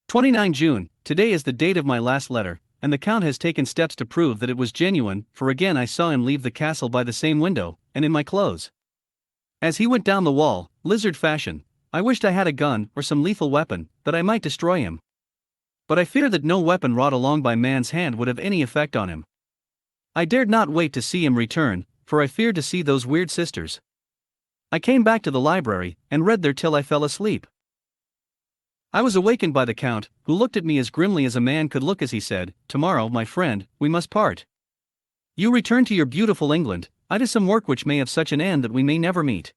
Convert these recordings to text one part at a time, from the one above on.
29 June, today is the date of my last letter, and the Count has taken steps to prove that it was genuine, for again I saw him leave the castle by the same window, and in my clothes. As he went down the wall, lizard fashion, I wished I had a gun or some lethal weapon, that I might destroy him. But I fear that no weapon wrought along by man's hand would have any effect on him. I dared not wait to see him return, for I feared to see those weird sisters. I came back to the library, and read there till I fell asleep. I was awakened by the Count, who looked at me as grimly as a man could look as he said, "Tomorrow, my friend, we must part. You return to your beautiful England, I to some work which may have such an end that we may never meet.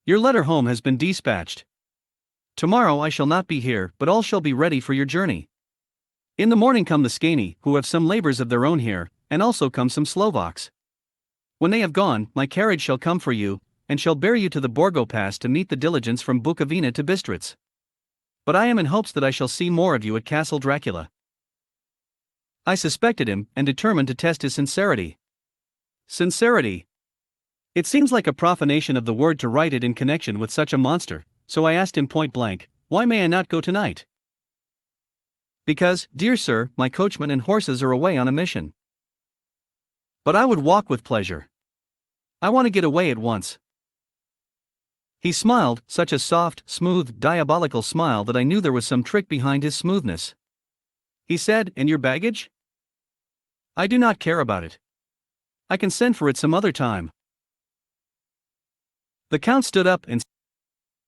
Your letter home has been dispatched. Tomorrow I shall not be here, but all shall be ready for your journey. In the morning come the Scani, who have some labors of their own here, and also come some Slovaks. When they have gone, my carriage shall come for you, and shall bear you to the Borgo Pass to meet the diligence from Bukovina to Bistritz. But I am in hopes that I shall see more of you at Castle Dracula." I suspected him, and determined to test his sincerity. Sincerity. It seems like a profanation of the word to write it in connection with such a monster, so I asked him point blank, "Why may I not go tonight?" "Because, dear sir, my coachman and horses are away on a mission." "But I would walk with pleasure. I want to get away at once." He smiled, such a soft, smooth, diabolical smile that I knew there was some trick behind his smoothness. He said, "And your baggage?" "I do not care about it. I can send for it some other time." The Count stood up and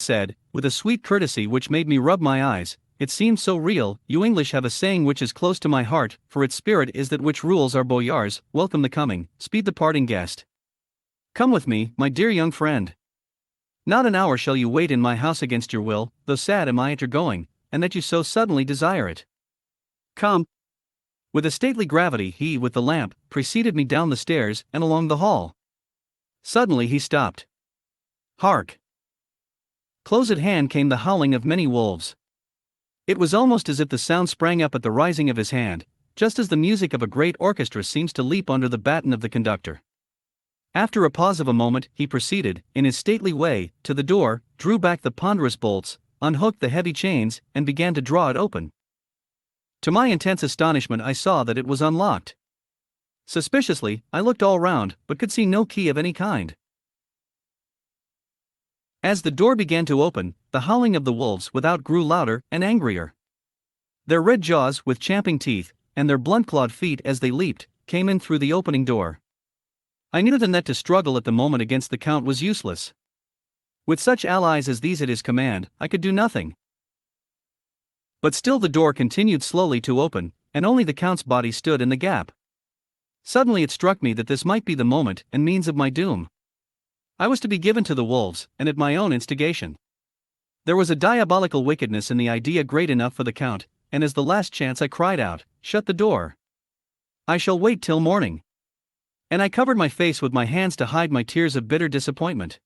said, with a sweet courtesy which made me rub my eyes, "It seems so real. You English have a saying which is close to my heart, for its spirit is that which rules our boyars, welcome the coming, speed the parting guest. Come with me, my dear young friend. Not an hour shall you wait in my house against your will, though sad am I at your going, and that you so suddenly desire it. Come." With a stately gravity he, with the lamp, preceded me down the stairs and along the hall. Suddenly he stopped. Hark! Close at hand came the howling of many wolves. It was almost as if the sound sprang up at the rising of his hand, just as the music of a great orchestra seems to leap under the baton of the conductor. After a pause of a moment, he proceeded, in his stately way, to the door, drew back the ponderous bolts, unhooked the heavy chains, and began to draw it open. To my intense astonishment I saw that it was unlocked. Suspiciously, I looked all round, but could see no key of any kind. As the door began to open, the howling of the wolves without grew louder and angrier. Their red jaws, with champing teeth, and their blunt-clawed feet as they leaped, came in through the opening door. I knew then that to struggle at the moment against the Count was useless. With such allies as these at his command, I could do nothing. But still the door continued slowly to open, and only the Count's body stood in the gap. Suddenly it struck me that this might be the moment and means of my doom. I was to be given to the wolves, and at my own instigation. There was a diabolical wickedness in the idea great enough for the Count, and as the last chance I cried out, "Shut the door! I shall wait till morning." And I covered my face with my hands to hide my tears of bitter disappointment.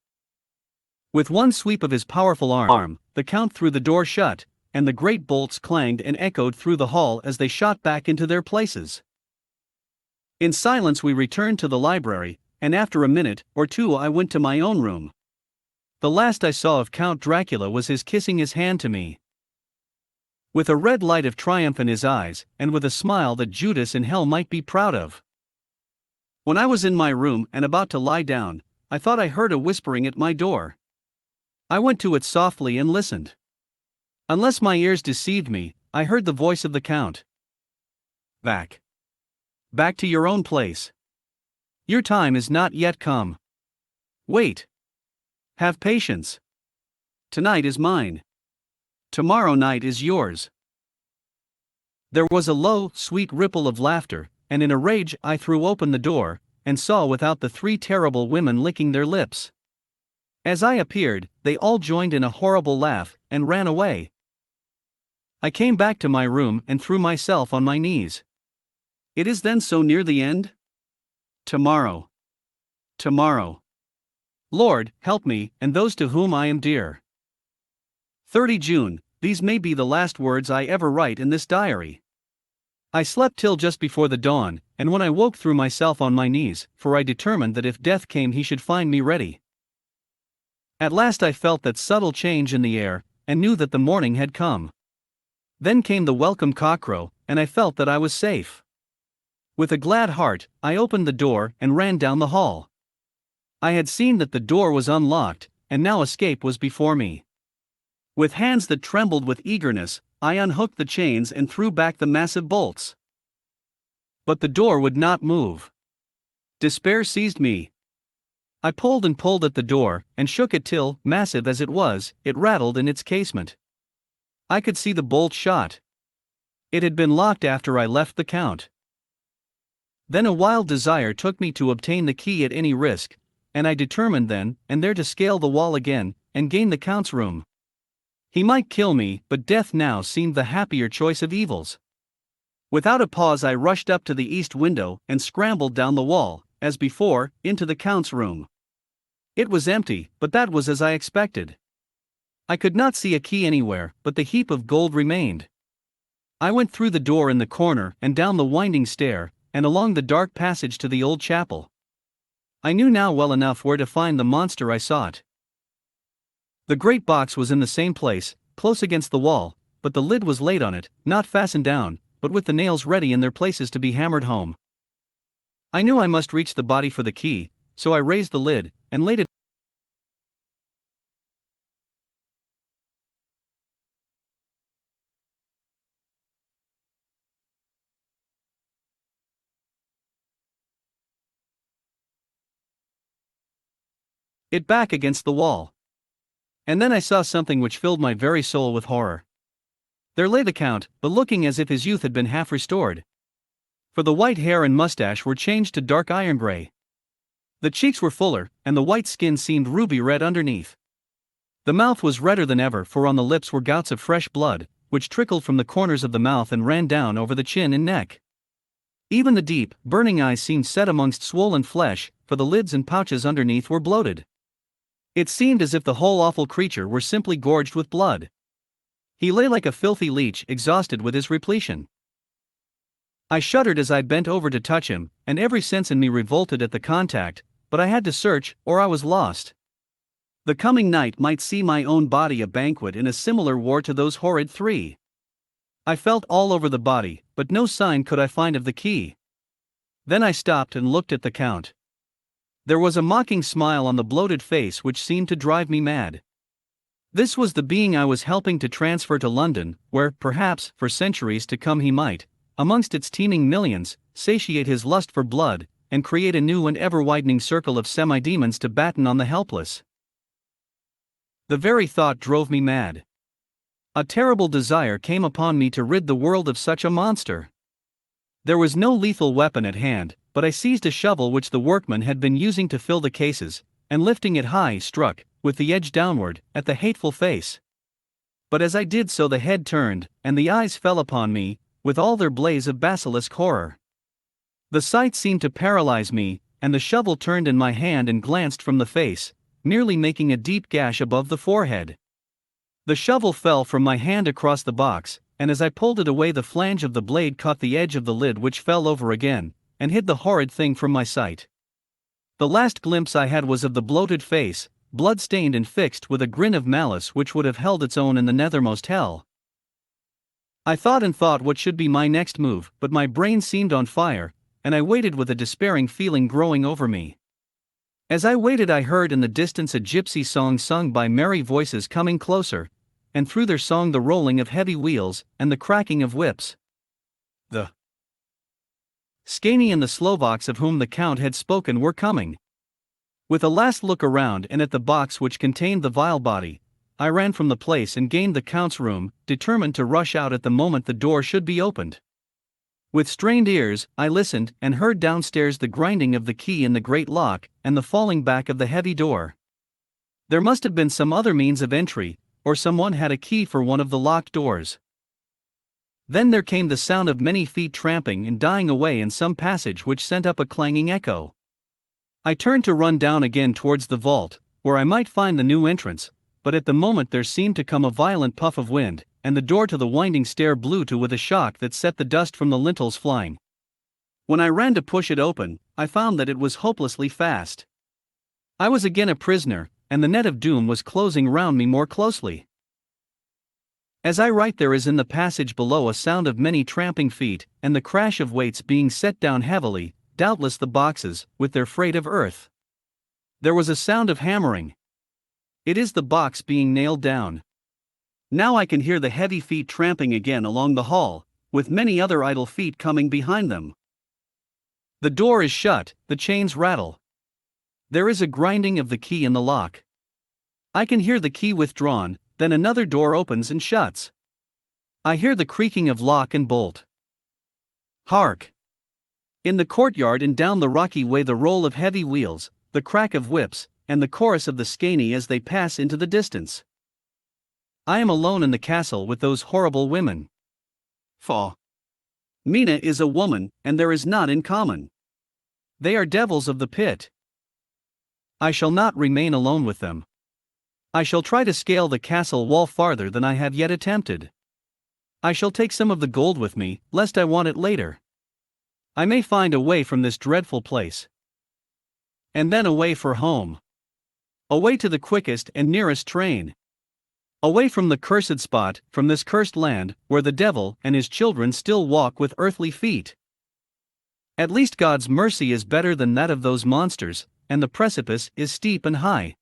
With one sweep of his powerful arm, the Count threw the door shut, and the great bolts clanged and echoed through the hall as they shot back into their places. In silence we returned to the library, and after a minute or two I went to my own room. The last I saw of Count Dracula was his kissing his hand to me, with a red light of triumph in his eyes, and with a smile that Judas in hell might be proud of. When I was in my room and about to lie down, I thought I heard a whispering at my door. I went to it softly and listened. Unless my ears deceived me, I heard the voice of the Count. "Back. Back to your own place. Your time is not yet come. Wait. Have patience. Tonight is mine. Tomorrow night is yours." There was a low, sweet ripple of laughter, and in a rage I threw open the door, and saw without the three terrible women licking their lips. As I appeared, they all joined in a horrible laugh, and ran away. I came back to my room and threw myself on my knees. It is then so near the end? Tomorrow. Tomorrow. Lord, help me, and those to whom I am dear. 30 June, these may be the last words I ever write in this diary. I slept till just before the dawn, and when I woke threw myself on my knees, for I determined that if death came he should find me ready. At last I felt that subtle change in the air, and knew that the morning had come. Then came the welcome cockcrow, and I felt that I was safe. With a glad heart, I opened the door and ran down the hall. I had seen that the door was unlocked, and now escape was before me. With hands that trembled with eagerness, I unhooked the chains and threw back the massive bolts. But the door would not move. Despair seized me. I pulled and pulled at the door, and shook it till, massive as it was, it rattled in its casement. I could see the bolt shot. It had been locked after I left the Count. Then a wild desire took me to obtain the key at any risk, and I determined then and there to scale the wall again, and gain the Count's room. He might kill me, but death now seemed the happier choice of evils. Without a pause I rushed up to the east window and scrambled down the wall, as before, into the Count's room. It was empty, but that was as I expected. I could not see a key anywhere, but the heap of gold remained. I went through the door in the corner and down the winding stair, and along the dark passage to the old chapel. I knew now well enough where to find the monster I sought. The great box was in the same place, close against the wall, but the lid was laid on it, not fastened down, but with the nails ready in their places to be hammered home. I knew I must reach the body for the key, so I raised the lid, and laid it back against the wall. And then I saw something which filled my very soul with horror. There lay the Count, but looking as if his youth had been half restored. For the white hair and mustache were changed to dark iron gray. The cheeks were fuller, and the white skin seemed ruby red underneath. The mouth was redder than ever, for on the lips were gouts of fresh blood, which trickled from the corners of the mouth and ran down over the chin and neck. Even the deep, burning eyes seemed set amongst swollen flesh, for the lids and pouches underneath were bloated. It seemed as if the whole awful creature were simply gorged with blood. He lay like a filthy leech, exhausted with his repletion. I shuddered as I bent over to touch him, and every sense in me revolted at the contact, but I had to search, or I was lost. The coming night might see my own body a banquet in a similar war to those horrid three. I felt all over the body, but no sign could I find of the key. Then I stopped and looked at the Count. There was a mocking smile on the bloated face which seemed to drive me mad. This was the being I was helping to transfer to London, where, perhaps, for centuries to come he might, amongst its teeming millions, satiate his lust for blood, and create a new and ever-widening circle of semi-demons to batten on the helpless. The very thought drove me mad. A terrible desire came upon me to rid the world of such a monster. There was no lethal weapon at hand, but I seized a shovel which the workman had been using to fill the cases, and lifting it high struck, with the edge downward, at the hateful face. But as I did so the head turned, and the eyes fell upon me, with all their blaze of basilisk horror. The sight seemed to paralyze me, and the shovel turned in my hand and glanced from the face, merely making a deep gash above the forehead. The shovel fell from my hand across the box, and as I pulled it away the flange of the blade caught the edge of the lid which fell over again, and hid the horrid thing from my sight. The last glimpse I had was of the bloated face, blood-stained and fixed with a grin of malice which would have held its own in the nethermost hell. I thought and thought what should be my next move, but my brain seemed on fire, and I waited with a despairing feeling growing over me. As I waited I heard in the distance a gypsy song sung by merry voices coming closer, and through their song the rolling of heavy wheels, and the cracking of whips. The Skani and the Slovaks of whom the Count had spoken were coming. With a last look around and at the box which contained the vile body, I ran from the place and gained the Count's room, determined to rush out at the moment the door should be opened. With strained ears, I listened, and heard downstairs the grinding of the key in the great lock, and the falling back of the heavy door. There must have been some other means of entry, or someone had a key for one of the locked doors. Then there came the sound of many feet tramping and dying away in some passage which sent up a clanging echo. I turned to run down again towards the vault, where I might find the new entrance, but at the moment there seemed to come a violent puff of wind, and the door to the winding stair blew to with a shock that set the dust from the lintels flying. When I ran to push it open, I found that it was hopelessly fast. I was again a prisoner, and the net of doom was closing round me more closely. As I write, there is in the passage below a sound of many tramping feet, and the crash of weights being set down heavily, doubtless the boxes, with their freight of earth. There was a sound of hammering. It is the box being nailed down. Now I can hear the heavy feet tramping again along the hall, with many other idle feet coming behind them. The door is shut, the chains rattle. There is a grinding of the key in the lock. I can hear the key withdrawn, then another door opens and shuts. I hear the creaking of lock and bolt. Hark! In the courtyard and down the rocky way the roll of heavy wheels, the crack of whips, and the chorus of the skeiny as they pass into the distance. I am alone in the castle with those horrible women. Faugh! Mina is a woman, and there is not in common. They are devils of the pit. I shall not remain alone with them. I shall try to scale the castle wall farther than I have yet attempted. I shall take some of the gold with me, lest I want it later. I may find a way from this dreadful place. And then away for home. Away to the quickest and nearest train. Away from the cursed spot, from this cursed land, where the devil and his children still walk with earthly feet. At least God's mercy is better than that of those monsters, and the precipice is steep and high.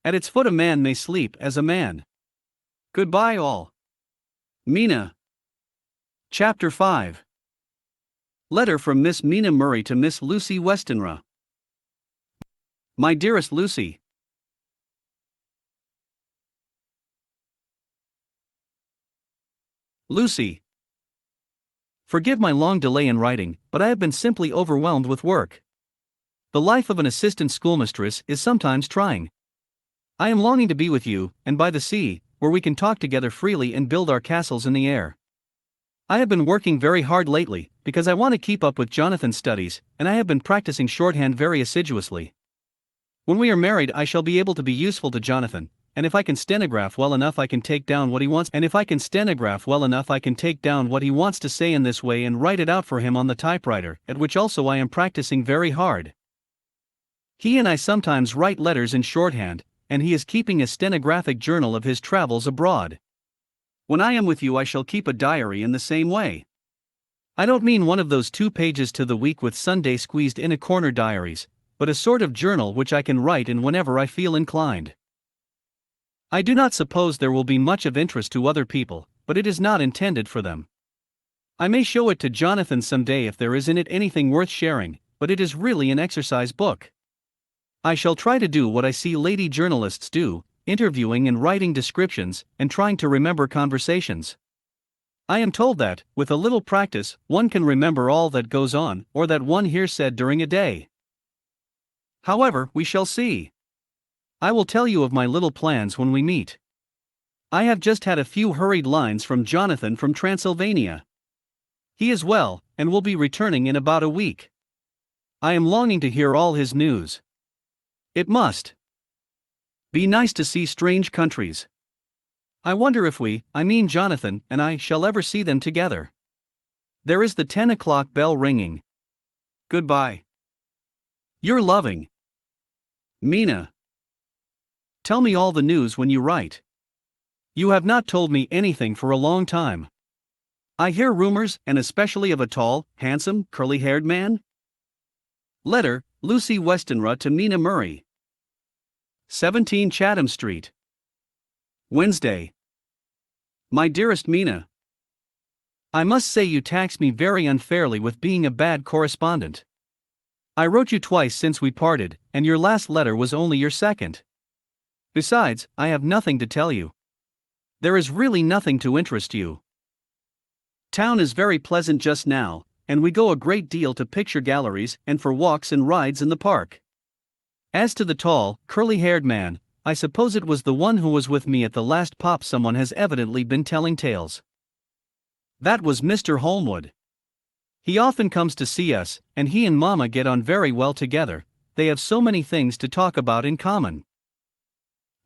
At its foot a man may sleep as a man. Goodbye all. Mina. Chapter 5. Letter from Miss Mina Murray to Miss Lucy Westenra. My dearest Lucy. Lucy. Forgive my long delay in writing, but I have been simply overwhelmed with work. The life of an assistant schoolmistress is sometimes trying. I am longing to be with you, and by the sea, where we can talk together freely and build our castles in the air. I have been working very hard lately, because I want to keep up with Jonathan's studies, and I have been practicing shorthand very assiduously. When we are married I shall be able to be useful to Jonathan, and if I can stenograph well enough I can take down what he wants to say in this way and write it out for him on the typewriter, at which also I am practicing very hard. He and I sometimes write letters in shorthand, and he is keeping a stenographic journal of his travels abroad. When I am with you I shall keep a diary in the same way. I don't mean one of those 2 pages to the week with Sunday squeezed in a corner diaries, but a sort of journal which I can write in whenever I feel inclined. I do not suppose there will be much of interest to other people, but it is not intended for them. I may show it to Jonathan some day if there is in it anything worth sharing, but it is really an exercise book. I shall try to do what I see lady journalists do, interviewing and writing descriptions, and trying to remember conversations. I am told that, with a little practice, one can remember all that goes on, or that one hears said during a day. However, we shall see. I will tell you of my little plans when we meet. I have just had a few hurried lines from Jonathan from Transylvania. He is well, and will be returning in about a week. I am longing to hear all his news. It must be nice to see strange countries. I wonder if Jonathan and I shall ever see them together. There is the 10 o'clock bell ringing. Goodbye. Your loving Mina. Tell me all the news when you write. You have not told me anything for a long time. I hear rumors, and especially of a tall, handsome, curly-haired man. Letter, Lucy Westenra to Mina Murray. 17 Chatham Street. Wednesday. My dearest Mina. I must say you tax me very unfairly with being a bad correspondent. I wrote you twice since we parted, and your last letter was only your second. Besides, I have nothing to tell you. There is really nothing to interest you. Town is very pleasant just now, and we go a great deal to picture galleries and for walks and rides in the park. As to the tall, curly-haired man, I suppose it was the one who was with me at the last pop. Someone has evidently been telling tales. That was Mr. Holmwood. He often comes to see us, and he and Mama get on very well together. They have so many things to talk about in common.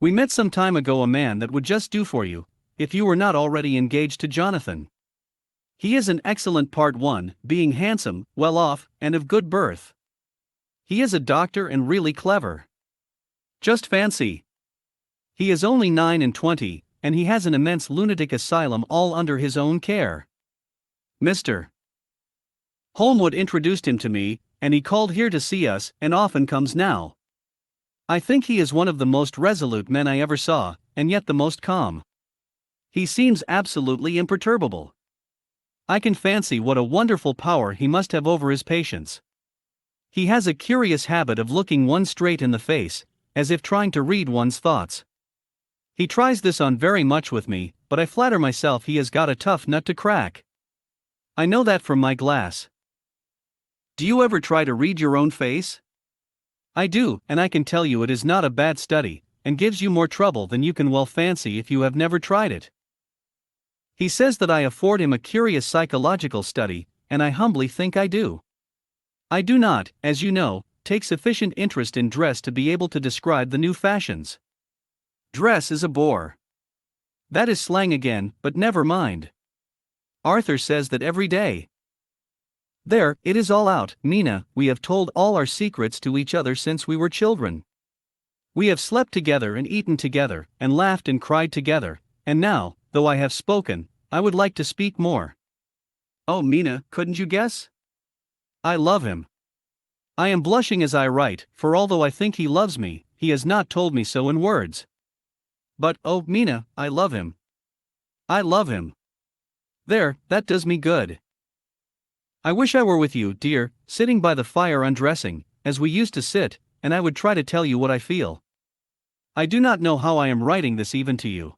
We met some time ago a man that would just do for you, if you were not already engaged to Jonathan. He is an excellent part one, being handsome, well off, and of good birth. He is a doctor and really clever. Just fancy. He is only 29, and he has an immense lunatic asylum all under his own care. Mr. Holmwood introduced him to me, and he called here to see us, and often comes now. I think he is one of the most resolute men I ever saw, and yet the most calm. He seems absolutely imperturbable. I can fancy what a wonderful power he must have over his patients. He has a curious habit of looking one straight in the face, as if trying to read one's thoughts. He tries this on very much with me, but I flatter myself he has got a tough nut to crack. I know that from my glass. Do you ever try to read your own face? I do, and I can tell you it is not a bad study, and gives you more trouble than you can well fancy if you have never tried it. He says that I afford him a curious psychological study, and I humbly think I do. I do not, as you know, take sufficient interest in dress to be able to describe the new fashions. Dress is a bore. That is slang again, but never mind. Arthur says that every day. There, it is all out, Mina, we have told all our secrets to each other since we were children. We have slept together and eaten together, and laughed and cried together, and now, though I have spoken, I would like to speak more. Oh, Mina, couldn't you guess? I love him. I am blushing as I write, for although I think he loves me, he has not told me so in words. But, oh, Mina, I love him. I love him. There, that does me good. I wish I were with you, dear, sitting by the fire undressing, as we used to sit, and I would try to tell you what I feel. I do not know how I am writing this even to you.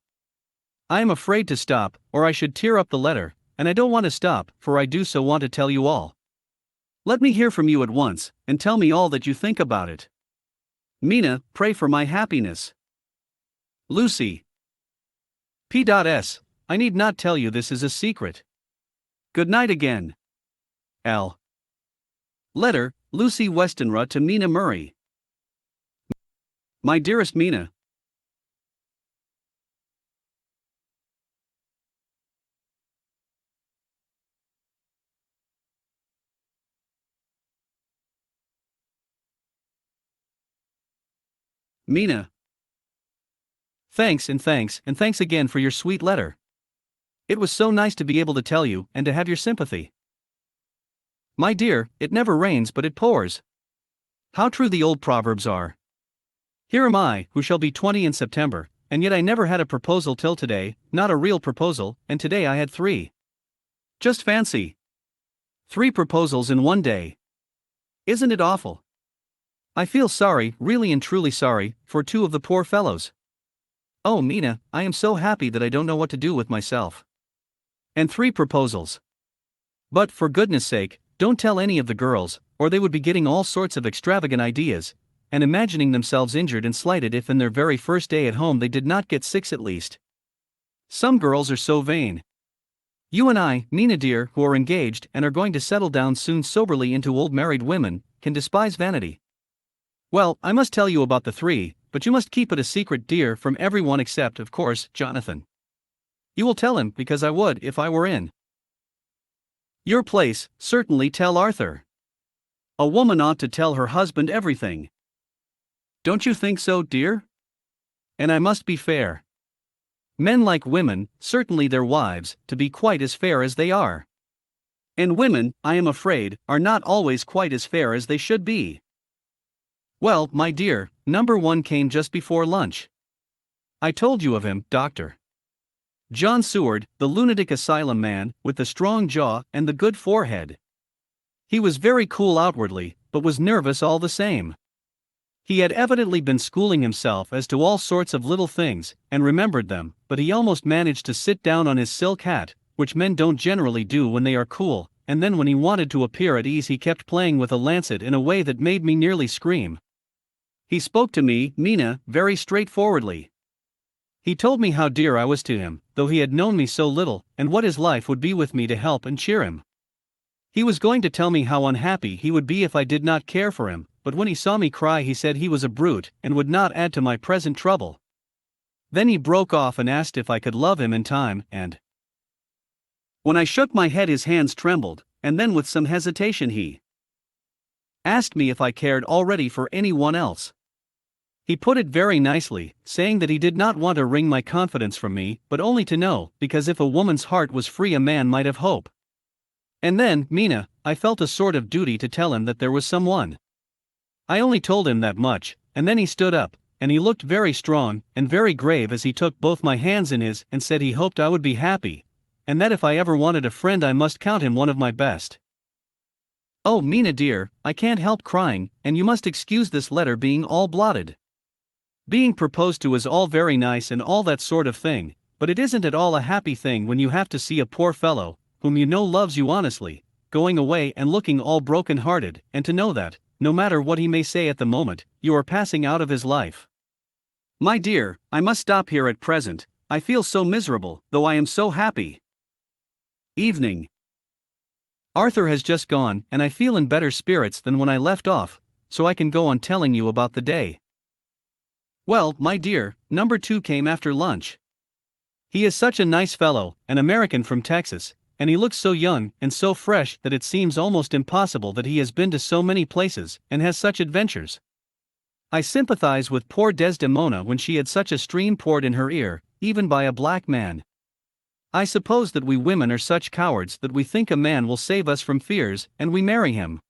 I am afraid to stop, or I should tear up the letter, and I don't want to stop, for I do so want to tell you all. Let me hear from you at once, and tell me all that you think about it. Mina, pray for my happiness. Lucy. P.S. I need not tell you this is a secret. Good night again. L. Letter, Lucy Westenra to Mina Murray. My dearest Mina. Mina. Thanks and thanks and thanks again for your sweet letter. It was so nice to be able to tell you and to have your sympathy. My dear, it never rains but it pours. How true the old proverbs are. Here am I, who shall be 20 in September, and yet I never had a proposal till today, not a real proposal, and today I had 3. Just fancy. 3 proposals in one day. Isn't it awful? I feel sorry, really and truly sorry, for 2 of the poor fellows. Oh, Mina, I am so happy that I don't know what to do with myself. And 3 proposals. But, for goodness sake, don't tell any of the girls, or they would be getting all sorts of extravagant ideas, and imagining themselves injured and slighted if in their very first day at home they did not get 6 at least. Some girls are so vain. You and I, Mina dear, who are engaged and are going to settle down soon soberly into old married women, can despise vanity. Well, I must tell you about the 3, but you must keep it a secret, dear, from everyone except, of course, Jonathan. You will tell him, because I would if I were in your place. Certainly tell Arthur. A woman ought to tell her husband everything. Don't you think so, dear? And I must be fair. Men like women, certainly their wives, to be quite as fair as they are. And women, I am afraid, are not always quite as fair as they should be. Well, my dear, number 1 came just before lunch. I told you of him, Dr. John Seward, the lunatic asylum man, with the strong jaw and the good forehead. He was very cool outwardly, but was nervous all the same. He had evidently been schooling himself as to all sorts of little things, and remembered them, but he almost managed to sit down on his silk hat, which men don't generally do when they are cool, and then when he wanted to appear at ease he kept playing with a lancet in a way that made me nearly scream. He spoke to me, Mina, very straightforwardly. He told me how dear I was to him, though he had known me so little, and what his life would be with me to help and cheer him. He was going to tell me how unhappy he would be if I did not care for him, but when he saw me cry he said he was a brute and would not add to my present trouble. Then he broke off and asked if I could love him in time, and when I shook my head his hands trembled, and then with some hesitation he asked me if I cared already for anyone else. He put it very nicely, saying that he did not want to wring my confidence from me, but only to know, because if a woman's heart was free a man might have hope. And then, Mina, I felt a sort of duty to tell him that there was someone. I only told him that much, and then he stood up, and he looked very strong and very grave as he took both my hands in his and said he hoped I would be happy, and that if I ever wanted a friend I must count him one of my best. Oh, Mina dear, I can't help crying, and you must excuse this letter being all blotted. Being proposed to is all very nice and all that sort of thing, but it isn't at all a happy thing when you have to see a poor fellow, whom you know loves you honestly, going away and looking all broken-hearted, and to know that, no matter what he may say at the moment, you are passing out of his life. My dear, I must stop here at present, I feel so miserable, though I am so happy. Evening. Arthur has just gone, and I feel in better spirits than when I left off, so I can go on telling you about the day. Well, my dear, number 2 came after lunch. He is such a nice fellow, an American from Texas, and he looks so young and so fresh that it seems almost impossible that he has been to so many places and has such adventures. I sympathize with poor Desdemona when she had such a stream poured in her ear, even by a black man. I suppose that we women are such cowards that we think a man will save us from fears, and we marry him.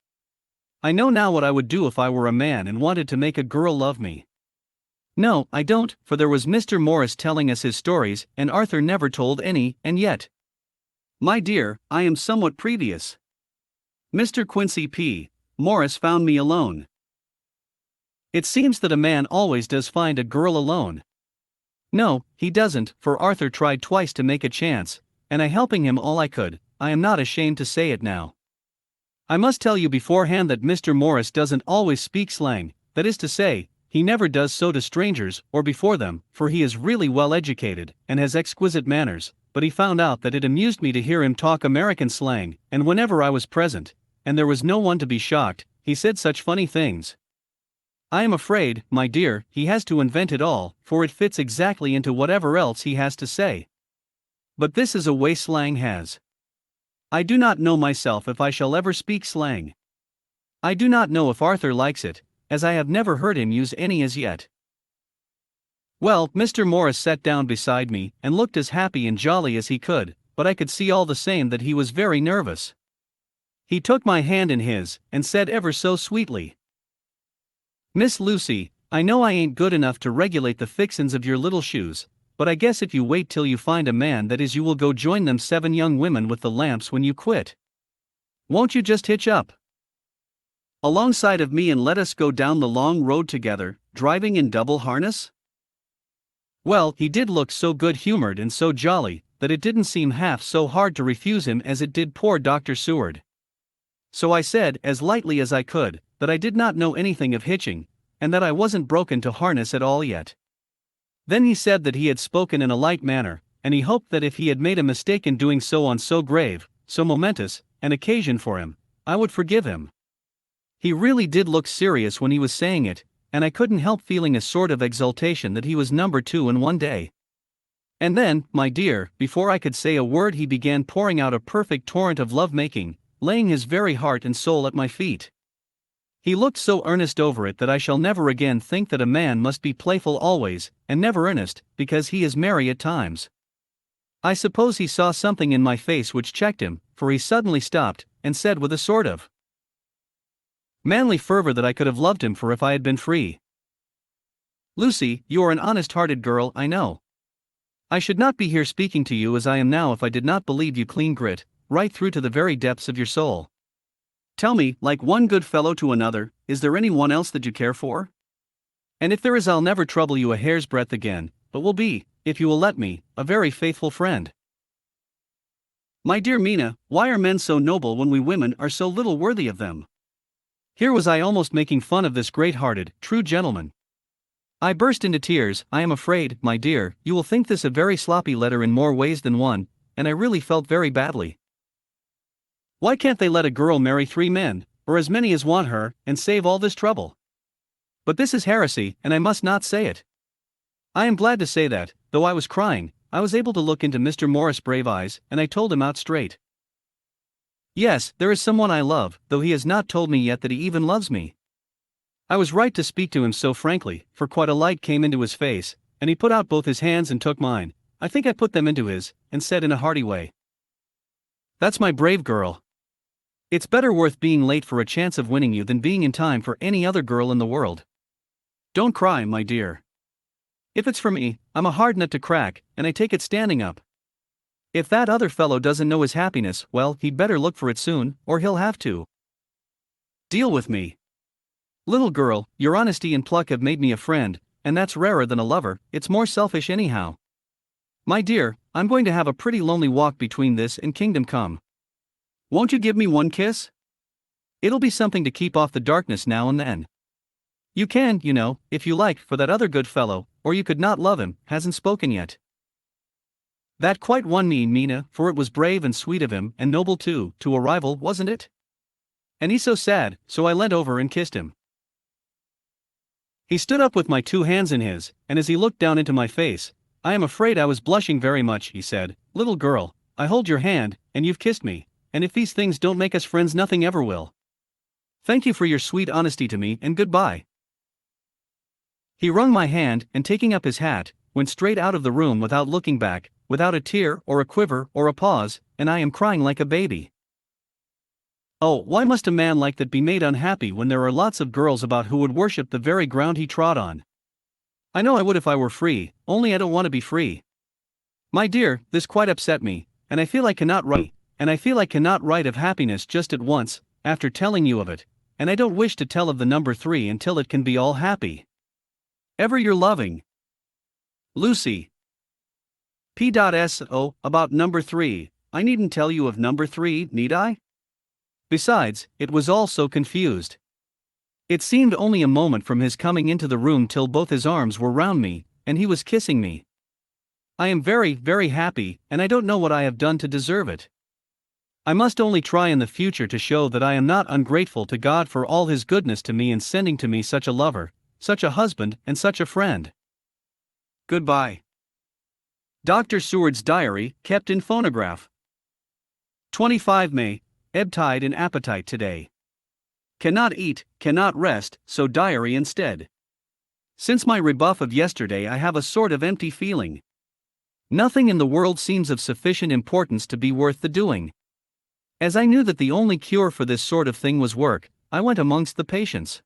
I know now what I would do if I were a man and wanted to make a girl love me. No, I don't, for there was Mr. Morris telling us his stories, and Arthur never told any, and yet. My dear, I am somewhat previous. Mr. Quincy P. Morris found me alone. It seems that a man always does find a girl alone. No, he doesn't, for Arthur tried twice to make a chance, and I helping him all I could. I am not ashamed to say it now. I must tell you beforehand that Mr. Morris doesn't always speak slang, that is to say, he never does so to strangers or before them, for he is really well educated and has exquisite manners, but he found out that it amused me to hear him talk American slang, and whenever I was present, and there was no one to be shocked, he said such funny things. I am afraid, my dear, he has to invent it all, for it fits exactly into whatever else he has to say. But this is a way slang has. I do not know myself if I shall ever speak slang. I do not know if Arthur likes it, as I have never heard him use any as yet. Well, Mr. Morris sat down beside me and looked as happy and jolly as he could, but I could see all the same that he was very nervous. He took my hand in his, and said ever so sweetly, Miss Lucy, I know I ain't good enough to regulate the fixins of your little shoes, but I guess if you wait till you find a man that is you will go join them 7 young women with the lamps when you quit. Won't you just hitch up alongside of me and let us go down the long road together, driving in double harness? Well, he did look so good-humored and so jolly, that it didn't seem half so hard to refuse him as it did poor Dr. Seward. So I said, as lightly as I could, that I did not know anything of hitching, and that I wasn't broken to harness at all yet. Then he said that he had spoken in a light manner, and he hoped that if he had made a mistake in doing so on so grave, so momentous, an occasion for him, I would forgive him. He really did look serious when he was saying it, and I couldn't help feeling a sort of exultation that he was number 2 in one day. And then, my dear, before I could say a word he began pouring out a perfect torrent of love-making, laying his very heart and soul at my feet. He looked so earnest over it that I shall never again think that a man must be playful always, and never earnest, because he is merry at times. I suppose he saw something in my face which checked him, for he suddenly stopped, and said with a sort of manly fervor that I could have loved him for if I had been free. Lucy, you are an honest-hearted girl, I know. I should not be here speaking to you as I am now if I did not believe you clean grit, right through to the very depths of your soul. Tell me, like one good fellow to another, is there any one else that you care for? And if there is, I'll never trouble you a hair's breadth again, but will be, if you will let me, a very faithful friend. My dear Mina, why are men so noble when we women are so little worthy of them? Here was I almost making fun of this great-hearted, true gentleman. I burst into tears. I am afraid, my dear, you will think this a very sloppy letter in more ways than one, and I really felt very badly. Why can't they let a girl marry 3 men, or as many as want her, and save all this trouble? But this is heresy, and I must not say it. I am glad to say that, though I was crying, I was able to look into Mr. Morris' brave eyes, and I told him out straight. Yes, there is someone I love, though he has not told me yet that he even loves me. I was right to speak to him so frankly, for quite a light came into his face, and he put out both his hands and took mine. I think I put them into his, and said in a hearty way, "That's my brave girl. It's better worth being late for a chance of winning you than being in time for any other girl in the world. Don't cry, my dear. If it's for me, I'm a hard nut to crack, and I take it standing up. If that other fellow doesn't know his happiness, well, he'd better look for it soon, or he'll have to deal with me. Little girl, your honesty and pluck have made me a friend, and that's rarer than a lover. It's more selfish anyhow. My dear, I'm going to have a pretty lonely walk between this and Kingdom Come. Won't you give me one kiss? It'll be something to keep off the darkness now and then. You can, you know, if you like, for that other good fellow, or you could not love him, hasn't spoken yet." That quite won me, Mina, for it was brave and sweet of him, and noble too, to a rival, wasn't it? And he's so sad, so I leant over and kissed him. He stood up with my 2 hands in his, and as he looked down into my face, "I am afraid I was blushing very much," he said. "Little girl, I hold your hand, and you've kissed me, and if these things don't make us friends, nothing ever will. Thank you for your sweet honesty to me, and goodbye." He wrung my hand, and taking up his hat, went straight out of the room without looking back, without a tear or a quiver or a pause, and I am crying like a baby. Oh, why must a man like that be made unhappy when there are lots of girls about who would worship the very ground he trod on? I know I would if I were free, only I don't want to be free. My dear, this quite upset me, and I feel I cannot write of happiness just at once, after telling you of it, and I don't wish to tell of the number 3 until it can be all happy. Ever your loving Lucy. P.S. About number 3, I needn't tell you of number 3, need I? Besides, it was all so confused. It seemed only a moment from his coming into the room till both his arms were round me, and he was kissing me. I am very, very happy, and I don't know what I have done to deserve it. I must only try in the future to show that I am not ungrateful to God for all his goodness to me in sending to me such a lover, such a husband, and such a friend. Goodbye. Dr. Seward's diary, kept in phonograph. 25 May, ebb tide in appetite today. Cannot eat, cannot rest, so diary instead. Since my rebuff of yesterday I have a sort of empty feeling. Nothing in the world seems of sufficient importance to be worth the doing. As I knew that the only cure for this sort of thing was work, I went amongst the patients.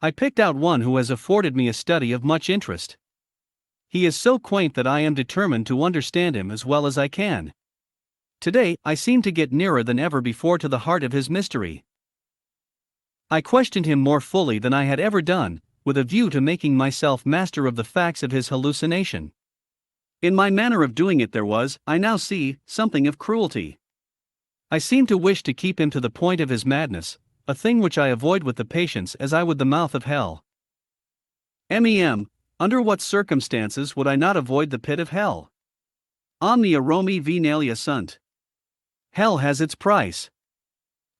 I picked out one who has afforded me a study of much interest. He is so quaint that I am determined to understand him as well as I can. Today, I seem to get nearer than ever before to the heart of his mystery. I questioned him more fully than I had ever done, with a view to making myself master of the facts of his hallucination. In my manner of doing it there was, I now see, something of cruelty. I seemed to wish to keep him to the point of his madness, a thing which I avoid with the patients as I would the mouth of hell. Under what circumstances would I not avoid the pit of hell? Omnia Romi venalia sunt. Hell has its price.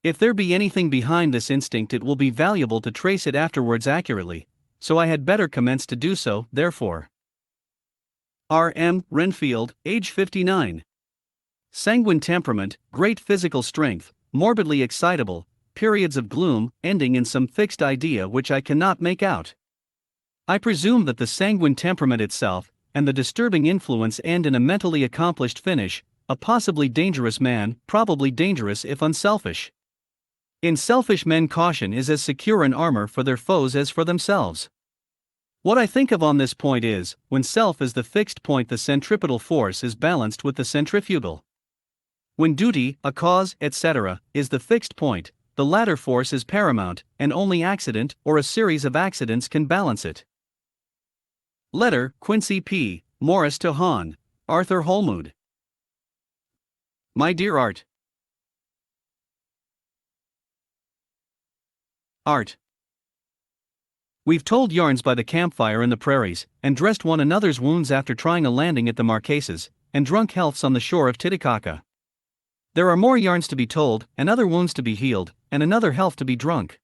If there be anything behind this instinct, it will be valuable to trace it afterwards accurately, so I had better commence to do so, therefore. R. M. Renfield, age 59. Sanguine temperament, great physical strength, morbidly excitable, periods of gloom, ending in some fixed idea which I cannot make out. I presume that the sanguine temperament itself, and the disturbing influence end in a mentally accomplished finish, a possibly dangerous man, probably dangerous if unselfish. In selfish men caution is as secure an armor for their foes as for themselves. What I think of on this point is, when self is the fixed point, the centripetal force is balanced with the centrifugal. When duty, a cause, etc., is the fixed point, the latter force is paramount, and only accident or a series of accidents can balance it. Letter, Quincy P. Morris to Hon. Arthur Holmood. My dear Art. Art. We've told yarns by the campfire in the prairies, and dressed one another's wounds after trying a landing at the Marquesas, and drunk healths on the shore of Titicaca. There are more yarns to be told, and other wounds to be healed, and another health to be drunk.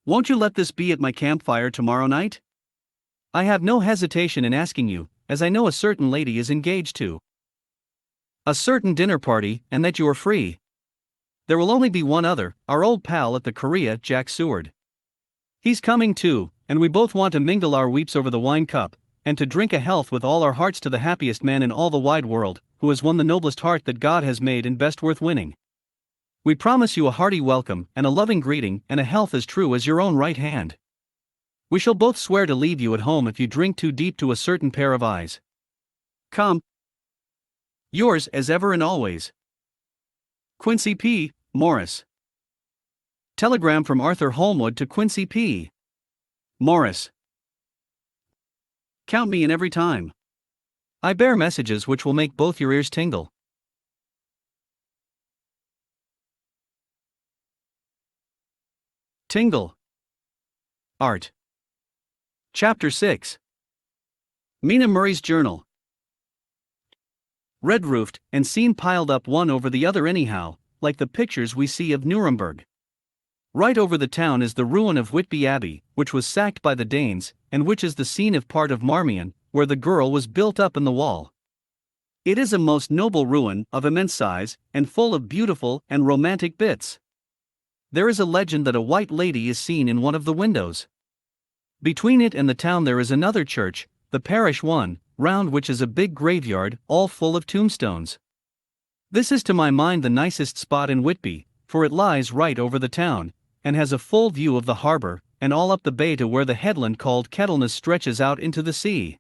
Won't you let this be at my campfire tomorrow night? I have no hesitation in asking you, as I know a certain lady is engaged to a certain dinner party, and that you are free. There will only be one other, our old pal at the Korea, Jack Seward. He's coming too, and we both want to mingle our weeps over the wine cup, and to drink a health with all our hearts to the happiest man in all the wide world, who has won the noblest heart that God has made and best worth winning. We promise you a hearty welcome, and a loving greeting, and a health as true as your own right hand. We shall both swear to leave you at home if you drink too deep to a certain pair of eyes. Come. Yours as ever and always, Quincy P. Morris. Telegram from Arthur Holmwood to Quincy P. Morris. Count me in every time. I bear messages which will make both your ears tingle. Tingle. Art. Chapter 6. Mina Murray's Journal. Red-roofed, and seen piled up one over the other anyhow, like the pictures we see of Nuremberg. Right over the town is the ruin of Whitby Abbey, which was sacked by the Danes, and which is the scene of part of Marmion, where the girl was built up in the wall. It is a most noble ruin, of immense size, and full of beautiful and romantic bits. There is a legend that a white lady is seen in one of the windows. Between it and the town there is another church, the parish one, round which is a big graveyard, all full of tombstones. This is to my mind the nicest spot in Whitby, for it lies right over the town, and has a full view of the harbor, and all up the bay to where the headland called Kettleness stretches out into the sea.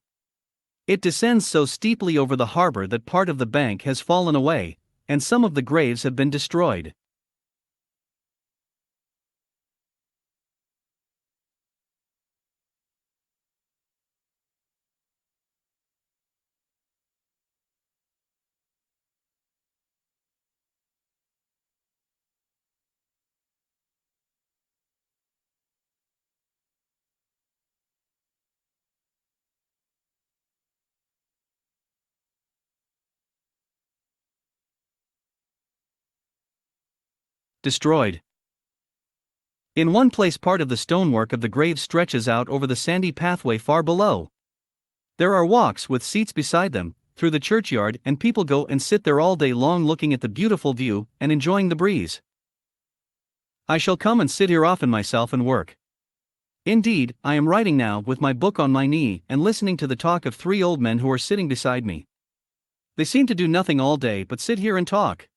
It descends so steeply over the harbor that part of the bank has fallen away, and some of the graves have been destroyed. Destroyed. In one place part of the stonework of the grave stretches out over the sandy pathway far below. There are walks with seats beside them, through the churchyard, and people go and sit there all day long looking at the beautiful view and enjoying the breeze. I shall come and sit here often myself and work. Indeed, I am writing now with my book on my knee and listening to the talk of 3 old men who are sitting beside me. They seem to do nothing all day but sit here and talk.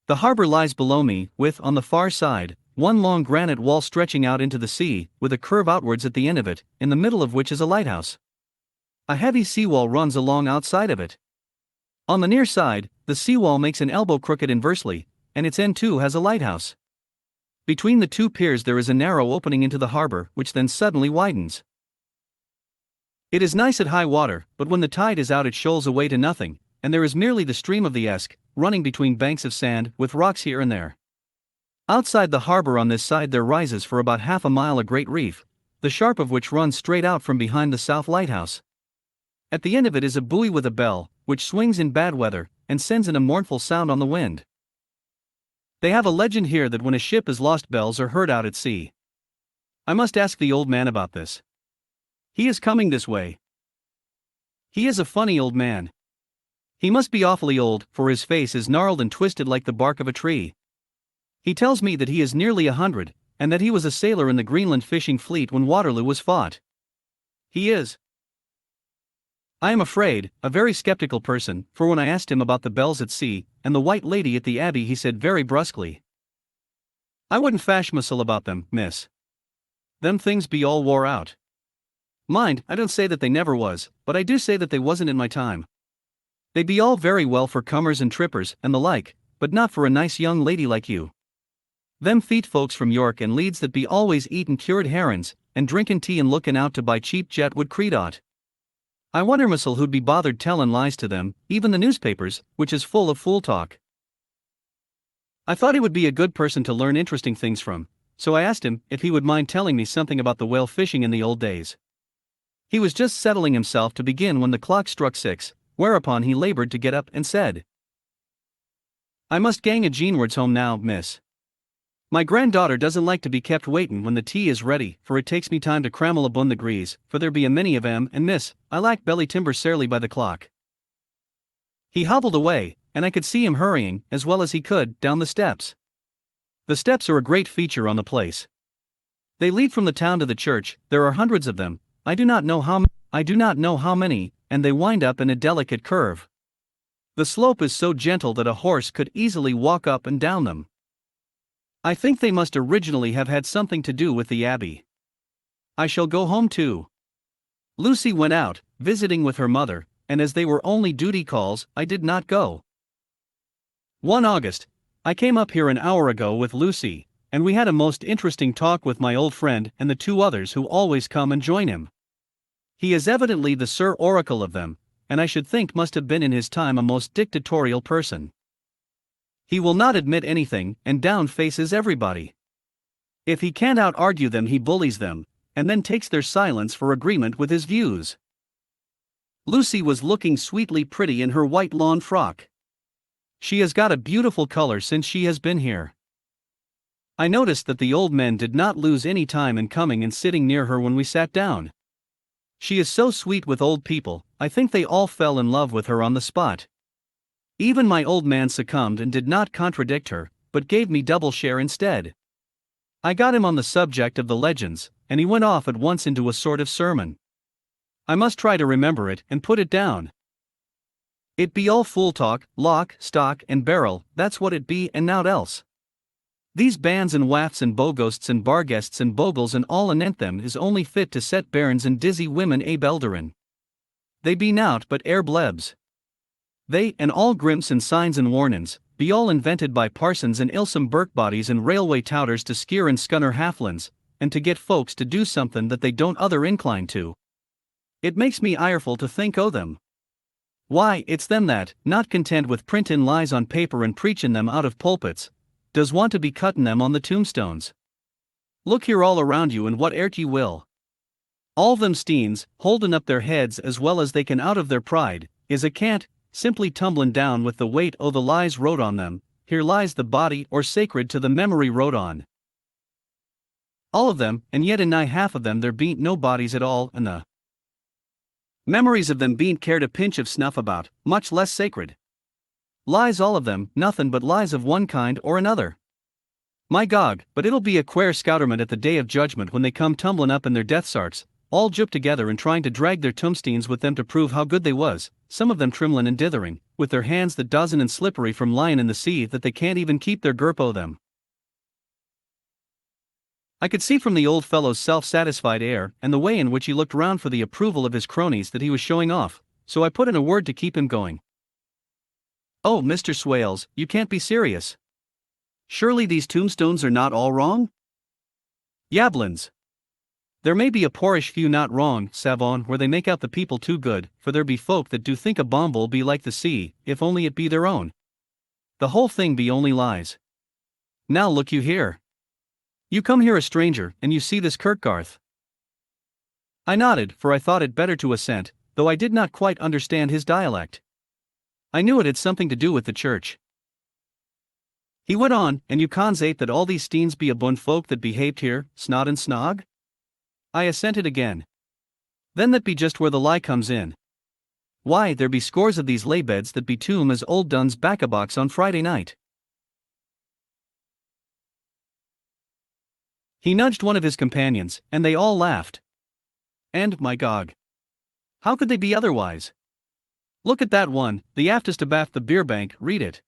The harbor lies below me, with, on the far side, one long granite wall stretching out into the sea, with a curve outwards at the end of it, in the middle of which is a lighthouse. A heavy seawall runs along outside of it. On the near side, the seawall makes an elbow crooked inversely, and its end too has a lighthouse. Between the 2 piers there is a narrow opening into the harbor, which then suddenly widens. It is nice at high water, but when the tide is out it shoals away to nothing, and there is merely the stream of the Esk, running between banks of sand, with rocks here and there. Outside the harbor on this side there rises for about half a mile a great reef, the sharp of which runs straight out from behind the south lighthouse. At the end of it is a buoy with a bell, which swings in bad weather, and sends in a mournful sound on the wind. They have a legend here that when a ship is lost bells are heard out at sea. I must ask the old man about this. He is coming this way. He is a funny old man. He must be awfully old, for his face is gnarled and twisted like the bark of a tree. He tells me that he is nearly 100, and that he was a sailor in the Greenland fishing fleet when Waterloo was fought. He is, I am afraid, a very skeptical person, for when I asked him about the bells at sea, and the white lady at the Abbey, he said very brusquely, "I wouldn't fash myself about them, miss. Them things be all wore out. Mind, I don't say that they never was, but I do say that they wasn't in my time. They be all very well for cummers and trippers, and the like, but not for a nice young lady like you. Them feet folks from York and Leeds that be always eatin' cured herrins, and drinkin' tea and lookin' out to buy cheap jet would creedot. I wonder myself who'd be bothered tellin' lies to them, even the newspapers, which is full of fool talk." I thought he would be a good person to learn interesting things from, so I asked him if he would mind telling me something about the whale fishing in the old days. He was just settling himself to begin when the clock struck 6, whereupon he labored to get up and said, "I must gang a Jeanwards home now, miss. My granddaughter doesn't like to be kept waitin' when the tea is ready, for it takes me time to crammel abun the grease, for there be a many of 'em, and miss, I lack belly timber sairly by the clock." He hobbled away, and I could see him hurrying, as well as he could, down the steps. The steps are a great feature on the place. They lead from the town to the church. There are hundreds of them. I do not know how many, and they wind up in a delicate curve. The slope is so gentle that a horse could easily walk up and down them. I think they must originally have had something to do with the abbey. I shall go home too. Lucy went out, visiting with her mother, and as they were only duty calls, I did not go. 1 August. I came up here an hour ago with Lucy, and we had a most interesting talk with my old friend and the 2 others who always come and join him. He is evidently the Sir Oracle of them, and I should think must have been in his time a most dictatorial person. He will not admit anything, and down faces everybody. If he can't out-argue them, he bullies them, and then takes their silence for agreement with his views. Lucy was looking sweetly pretty in her white lawn frock. She has got a beautiful color since she has been here. I noticed that the old men did not lose any time in coming and sitting near her when we sat down. She is so sweet with old people, I think they all fell in love with her on the spot. Even my old man succumbed and did not contradict her, but gave me double share instead. I got him on the subject of the legends, and he went off at once into a sort of sermon. I must try to remember it and put it down. It be all fool talk, lock, stock, and barrel, that's what it be and nowt else. These bands and wafts and bogosts and barguests and bogles and all anent them is only fit to set bairns and dizzy women belderin. They be nowt but air blebs. They, and all grimps and signs and warnin's, be all invented by parsons and ilsome birkbodies and railway touters to skeer and scunner halflins, and to get folks to do something that they don't other incline to. It makes me ireful to think o' them. Why, it's them that, not content with printin' lies on paper and preachin' them out of pulpits, does want to be cuttin' them on the tombstones. Look here all around you and what ert ye will. All them steens, holdin' up their heads as well as they can out of their pride, is a cant, simply tumblin' down with the weight o' the lies wrote on them. Here lies the body or sacred to the memory wrote on. All of them, and yet in nigh half of them there bean't no bodies at all, and the memories of them bean't cared a pinch of snuff about, much less sacred. Lies all of them, nothin' but lies of one kind or another. My gog, but it'll be a quare scouterment at the day of judgment when they come tumblin' up in their death sarks, all jup together and trying to drag their tombsteens with them to prove how good they was, some of them trimlin' and dithering, with their hands that dozen and slippery from lyin' in the sea that they can't even keep their grip o' them. I could see from the old fellow's self-satisfied air and the way in which he looked round for the approval of his cronies that he was showing off, so I put in a word to keep him going. "Oh, Mr. Swales, you can't be serious. Surely these tombstones are not all wrong?" "Yablins. There may be a poorish few not wrong, Savon, where they make out the people too good, for there be folk that do think a bomb'll be like the sea, if only it be their own. The whole thing be only lies. Now look you here. You come here a stranger, and you see this Kirkgarth." I nodded, for I thought it better to assent, though I did not quite understand his dialect. I knew it had something to do with the church. He went on, "And you consate that all these steens be abun folk that behaved here, snod and snog?" I assented again. "Then that be just where the lie comes in. Why, there be scores of these laybeds that be tomb as old Dunn's baccabox on Friday night." He nudged one of his companions, and they all laughed. And, my gog, how could they be otherwise? Look at that one, the aftest abaft the beer bank, read it.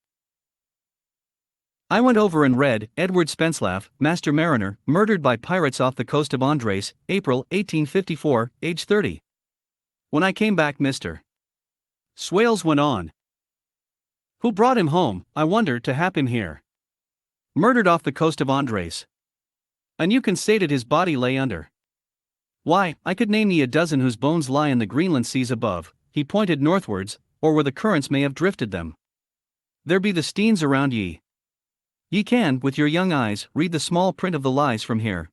I went over and read, Edward Spenslav, Master Mariner, murdered by pirates off the coast of Andres, April 1854, age 30. When I came back Mr. Swales went on. Who brought him home, I wonder, to hap him here? Murdered off the coast of Andres. And you constated his body lay under. Why, I could name ye a dozen whose bones lie in the Greenland seas above. He pointed northwards, or where the currents may have drifted them. There be the steens around ye. Ye can, with your young eyes, read the small print of the lies from here.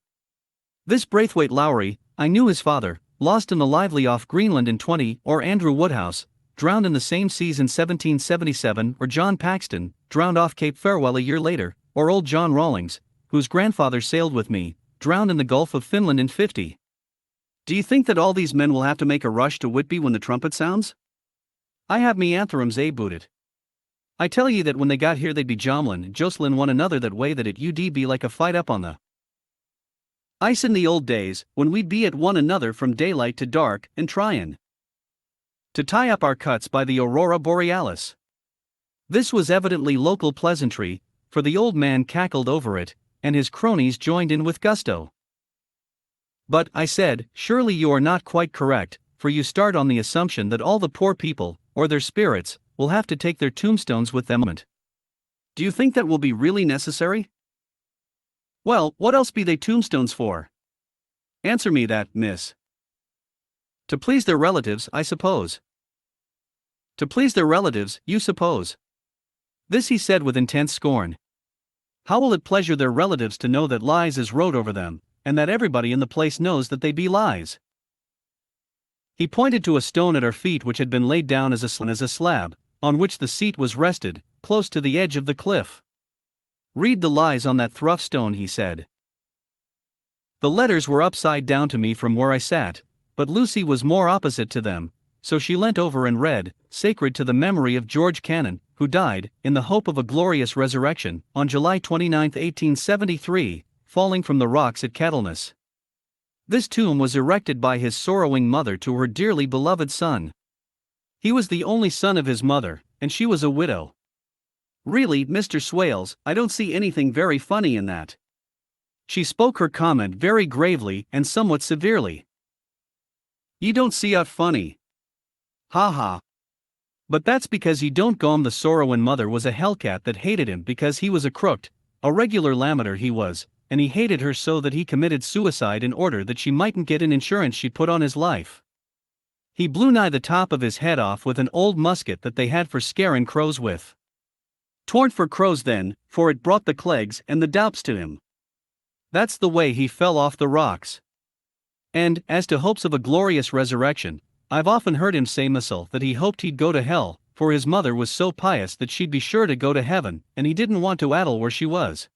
This Braithwaite Lowry, I knew his father, lost in the lively off Greenland in 20, or Andrew Woodhouse, drowned in the same seas in 1777, or John Paxton, drowned off Cape Farewell a year later, or old John Rawlings, whose grandfather sailed with me, drowned in the Gulf of Finland in 50. Do you think that all these men will have to make a rush to Whitby when the trumpet sounds? I have me antherems booted. I tell ye that when they got here they'd be jomlin' and jostlin' one another that way that it ud be like a fight up on the Ice in the old days, when we'd be at one another from daylight to dark and tryin' to tie up our cuts by the aurora borealis. This was evidently local pleasantry, for the old man cackled over it, and his cronies joined in with gusto. But, I said, surely you are not quite correct, for you start on the assumption that all the poor people, or their spirits, will have to take their tombstones with them. Do you think that will be really necessary? Well, what else be they tombstones for? Answer me that, miss. To please their relatives, I suppose. To please their relatives, you suppose. This he said with intense scorn. How will it pleasure their relatives to know that lies is wrote over them, and that everybody in the place knows that they be lies? He pointed to a stone at our feet which had been laid down as a slab, on which the seat was rested, close to the edge of the cliff. Read the lies on that through stone, he said. The letters were upside down to me from where I sat, but Lucy was more opposite to them, so she leant over and read, "Sacred to the memory of George Cannon, who died, in the hope of a glorious resurrection, on July 29, 1873, falling from the rocks at Kettleness. This tomb was erected by his sorrowing mother to her dearly beloved son. He was the only son of his mother, and she was a widow. Really, Mr. Swales, I don't see anything very funny in that." She spoke her comment very gravely and somewhat severely. "You don't see aught funny. Ha ha. But that's because you don't gom the sorrowin' mother was a hellcat that hated him because he was a crooked, a regular lamiter he was, and he hated her so that he committed suicide in order that she mightn't get an insurance she'd put on his life. He blew nigh the top of his head off with an old musket that they had for scarin' crows with. 'Twarn't for crows then, for it brought the clegs and the doups to him. That's the way he fell off the rocks. And, as to hopes of a glorious resurrection, I've often heard him say myself that he hoped he'd go to hell, for his mother was so pious that she'd be sure to go to heaven, and he didn't want to addle where she was.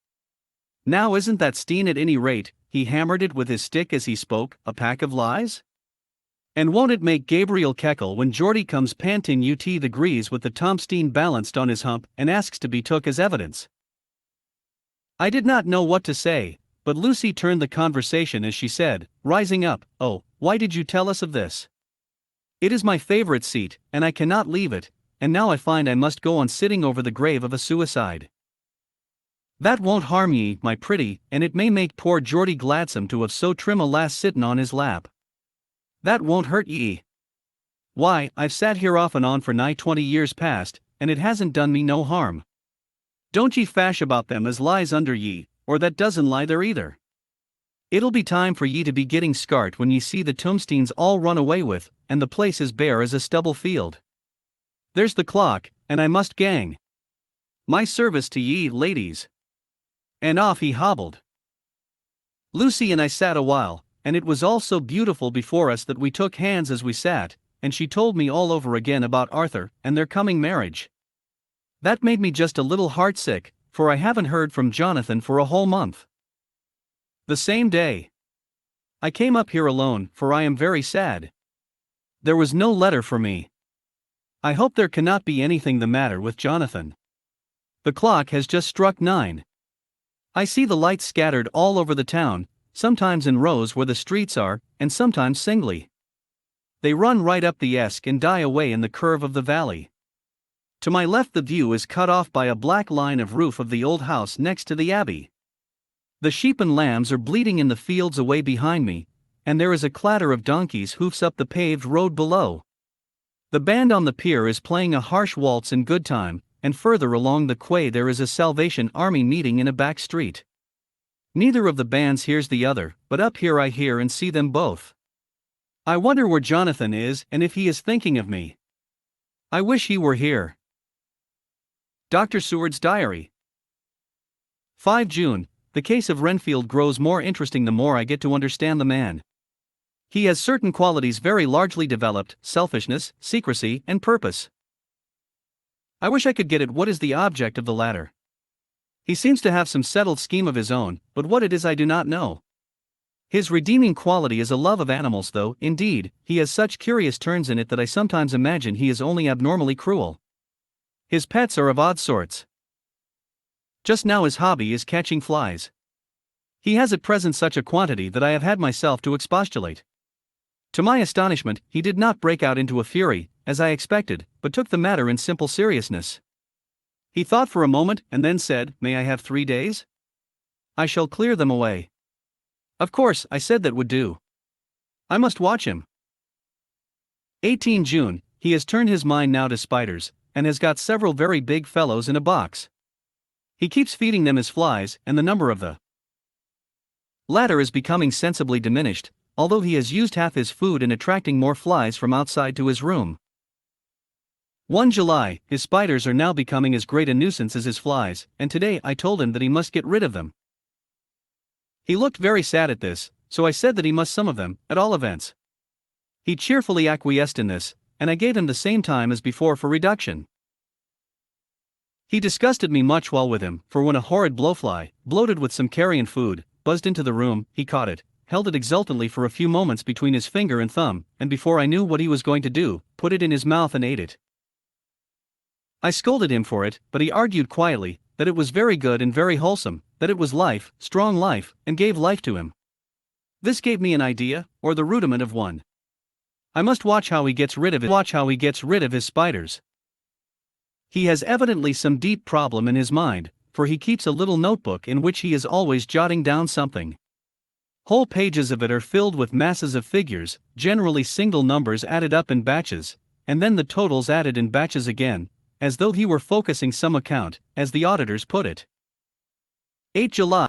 Now isn't that Steen at any rate," he hammered it with his stick as he spoke, "a pack of lies? And won't it make Gabriel Keckle when Geordie comes panting ut the grease with the Tom Steen balanced on his hump and asks to be took as evidence?" I did not know what to say, but Lucy turned the conversation as she said, rising up, "Oh, why did you tell us of this? It is my favorite seat, and I cannot leave it, and now I find I must go on sitting over the grave of a suicide." "That won't harm ye, my pretty, and it may make poor Geordie gladsome to have so trim a lass sittin' on his lap. That won't hurt ye. Why, I've sat here off and on for nigh 20 years past, and it hasn't done me no harm. Don't ye fash about them as lies under ye, or that doesn't lie there either. It'll be time for ye to be getting scart when ye see the tombsteins all run away with, and the place as bare as a stubble field. There's the clock, and I must gang. My service to ye, ladies." And off he hobbled. Lucy and I sat a while, and it was all so beautiful before us that we took hands as we sat, and she told me all over again about Arthur and their coming marriage. That made me just a little heartsick, for I haven't heard from Jonathan for a whole month. The same day I came up here alone, for I am very sad. There was no letter for me. I hope there cannot be anything the matter with Jonathan. The clock has just struck 9. I see the lights scattered all over the town, sometimes in rows where the streets are, and sometimes singly. They run right up the Esk and die away in the curve of the valley. To my left the view is cut off by a black line of roof of the old house next to the abbey. The sheep and lambs are bleating in the fields away behind me, and there is a clatter of donkeys' hoofs up the paved road below. The band on the pier is playing a harsh waltz in good time, and further along the quay there is a Salvation Army meeting in a back street. Neither of the bands hears the other, but up here I hear and see them both. I wonder where Jonathan is and if he is thinking of me. I wish he were here. Dr. Seward's Diary. 5 June. The case of Renfield grows more interesting the more I get to understand the man. He has certain qualities very largely developed: selfishness, secrecy, and purpose. I wish I could get at what is the object of the latter. He seems to have some settled scheme of his own, but what it is I do not know. His redeeming quality is a love of animals, though, indeed, he has such curious turns in it that I sometimes imagine he is only abnormally cruel. His pets are of odd sorts. Just now his hobby is catching flies. He has at present such a quantity that I have had myself to expostulate. To my astonishment, he did not break out into a fury, as I expected, but took the matter in simple seriousness. He thought for a moment and then said, "May I have 3 days? I shall clear them away." Of course, I said that would do. I must watch him. 18 June, he has turned his mind now to spiders, and has got several very big fellows in a box. He keeps feeding them as flies, and the number of the latter is becoming sensibly diminished, although he has used half his food in attracting more flies from outside to his room. 1 July, his spiders are now becoming as great a nuisance as his flies, and today I told him that he must get rid of them. He looked very sad at this, so I said that he must some of them, at all events. He cheerfully acquiesced in this, and I gave him the same time as before for reduction. He disgusted me much while with him, for when a horrid blowfly, bloated with some carrion food, buzzed into the room, he caught it, held it exultantly for a few moments between his finger and thumb, and before I knew what he was going to do, put it in his mouth and ate it. I scolded him for it, but he argued quietly that it was very good and very wholesome, that it was life, strong life, and gave life to him. This gave me an idea, or the rudiment of one. I must watch how he gets rid of his spiders. He has evidently some deep problem in his mind, for he keeps a little notebook in which he is always jotting down something. Whole pages of it are filled with masses of figures, generally single numbers added up in batches, and then the totals added in batches again, as though he were focusing some account, as the auditors put it. 8 July